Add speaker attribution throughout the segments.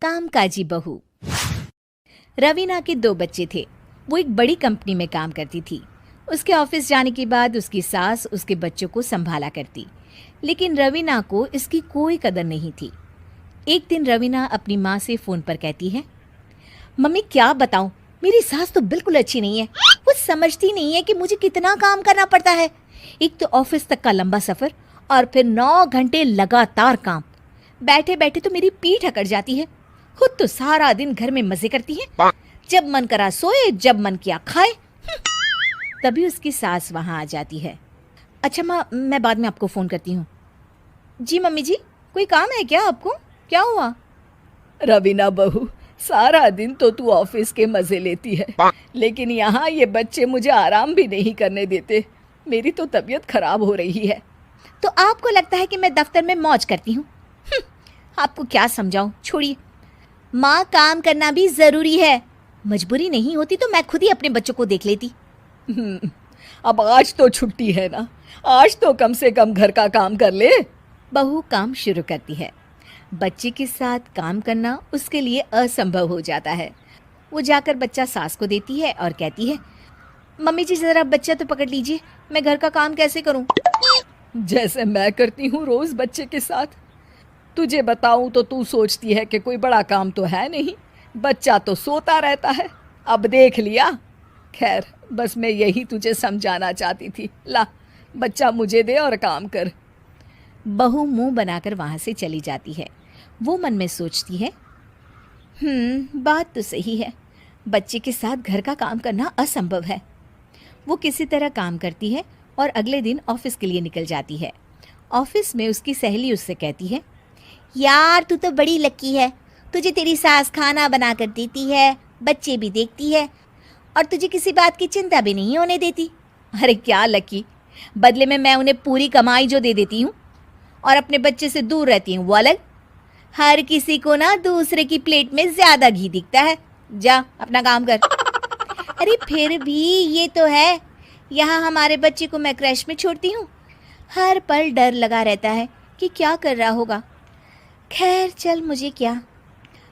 Speaker 1: कामकाजी बहू। रवीना के 2 बच्चे थे। वो एक बड़ी कंपनी में काम करती थी। उसके ऑफिस जाने के बाद उसकी सास उसके बच्चों को संभाला करती, लेकिन रवीना को इसकी कोई कदर नहीं थी। एक दिन रवीना अपनी माँ से फ़ोन पर कहती है, मम्मी क्या बताऊं, मेरी सास तो बिल्कुल अच्छी नहीं है। वो समझती नहीं है कि मुझे कितना काम करना पड़ता है। एक तो ऑफिस तक का लंबा सफ़र और फिर 9 घंटे लगातार काम। बैठे बैठे तो मेरी पीठ अकड़ जाती है। खुद तो सारा दिन घर में मजे करती है, जब मन करा सोए, जब मन किया खाए। तभी उसकी सास वहां आ जाती है। अच्छा माँ, मैं बाद में आपको फ़ोन करती हूँ। जी मम्मी जी, कोई काम है क्या आपको? क्या हुआ?
Speaker 2: रवीना बहू, सारा दिन तो तू ऑफिस के मजे लेती है, लेकिन यहाँ ये बच्चे मुझे आराम भी नहीं करने देते। मेरी तो तबीयत खराब हो रही है।
Speaker 1: तो आपको लगता है कि मैं दफ्तर में मौज करती हूँ? आपको क्या समझाऊं, छोड़िए। माँ, काम करना भी ज़रूरी है। मजबूरी नहीं होती तो मैं खुद ही अपने बच्चों को देख लेती।
Speaker 2: अब आज तो छुट्टी है ना, आज तो कम से कम घर का काम कर ले।
Speaker 1: बहू काम शुरू करती है। बच्चे के साथ काम करना उसके लिए असंभव हो जाता है। वो जाकर बच्चा सास को देती है और कहती है, मम्मी जी ज़रा बच्चा तो पकड़ लीजिए, मैं घर का काम कैसे करूं?
Speaker 2: जैसे मैं करती हूँ रोज बच्चे के साथ। तुझे बताऊं तो तू सोचती है कि कोई बड़ा काम तो है नहीं, बच्चा तो सोता रहता है। अब देख लिया। खैर, बस मैं यही तुझे समझाना चाहती थी। ला, बच्चा मुझे दे और काम कर।
Speaker 1: बहू मुंह बनाकर वहां से चली जाती है। वो मन में सोचती है, बात तो सही है, बच्चे के साथ घर का काम करना असंभव है। वो किसी तरह काम करती है और अगले दिन ऑफिस के लिए निकल जाती है। ऑफिस में उसकी सहेली उससे कहती है, यार तू तो बड़ी लकी है, तुझे तेरी सास खाना बना कर देती है, बच्चे भी देखती है और तुझे किसी बात की चिंता भी नहीं होने देती। अरे क्या लकी, बदले में मैं उन्हें पूरी कमाई जो दे देती हूँ और अपने बच्चे से दूर रहती हूँ वो अलग। हर किसी को ना दूसरे की प्लेट में ज़्यादा घी दिखता है। जा अपना काम कर। अरे फिर भी ये तो है, यहाँ हमारे बच्चे को मैं क्रैश में छोड़ती हूँ, हर पल डर लगा रहता है कि क्या कर रहा होगा। खैर चल, मुझे क्या।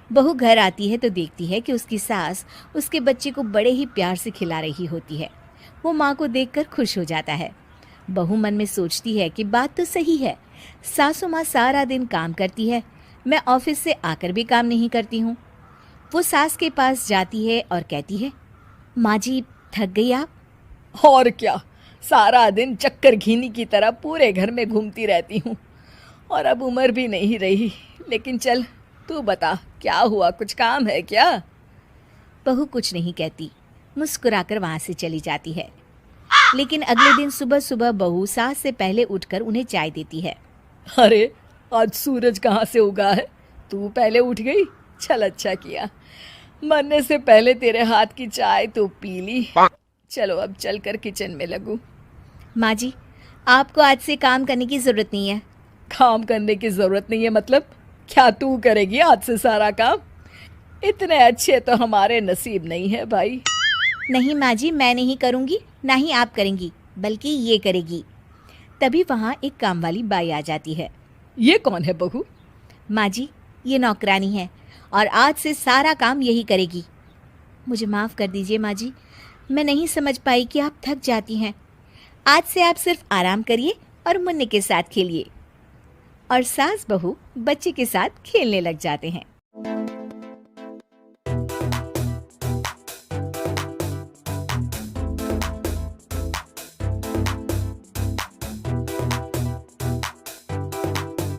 Speaker 1: बहू घर आती है तो देखती है कि उसकी सास उसके बच्चे को बड़े ही प्यार से खिला रही होती है। वो माँ को देखकर खुश हो जाता है। बहू मन में सोचती है कि बात तो सही है, सासू माँ सारा दिन काम करती है, मैं ऑफिस से आकर भी काम नहीं करती हूँ। वो सास के पास जाती है और कहती है, माँ जी थक गई आप?
Speaker 2: और क्या, सारा दिन चक्कर घीनी की तरह पूरे घर में घूमती रहती हूँ और अब उम्र भी नहीं रही। लेकिन चल, तू बता क्या हुआ, कुछ काम है क्या?
Speaker 1: बहू कुछ नहीं कहती, मुस्कुराकर वहाँ से चली जाती है। लेकिन अगले दिन सुबह सुबह बहू सास से पहले उठकर उन्हें चाय देती है।
Speaker 2: अरे आज सूरज कहाँ से उगा है, तू पहले उठ गई। चल अच्छा किया, मरने से पहले तेरे हाथ की चाय तो पी ली। चलो अब चलकर किचन में लगूं।
Speaker 1: माँ जी, आपको आज से काम करने की ज़रूरत नहीं है।
Speaker 2: काम करने की ज़रूरत नहीं है मतलब? क्या तू करेगी आज से सारा काम? इतने अच्छे तो हमारे नसीब नहीं है भाई।
Speaker 1: नहीं माँ जी, मैं नहीं करूँगी, ना ही आप करेंगी, बल्कि ये करेगी। तभी वहाँ एक काम वाली बाई आ जाती है।
Speaker 2: ये कौन है बहू?
Speaker 1: माँ जी, ये नौकरानी है और आज से सारा काम यही करेगी। मुझे माफ़ कर दीजिए माँ जी, मैं नहीं समझ पाई कि आप थक जाती हैं। आज से आप सिर्फ आराम करिए और मुन्ने के साथ खेलिए। और सास बहू बच्चे के साथ खेलने लग जाते हैं।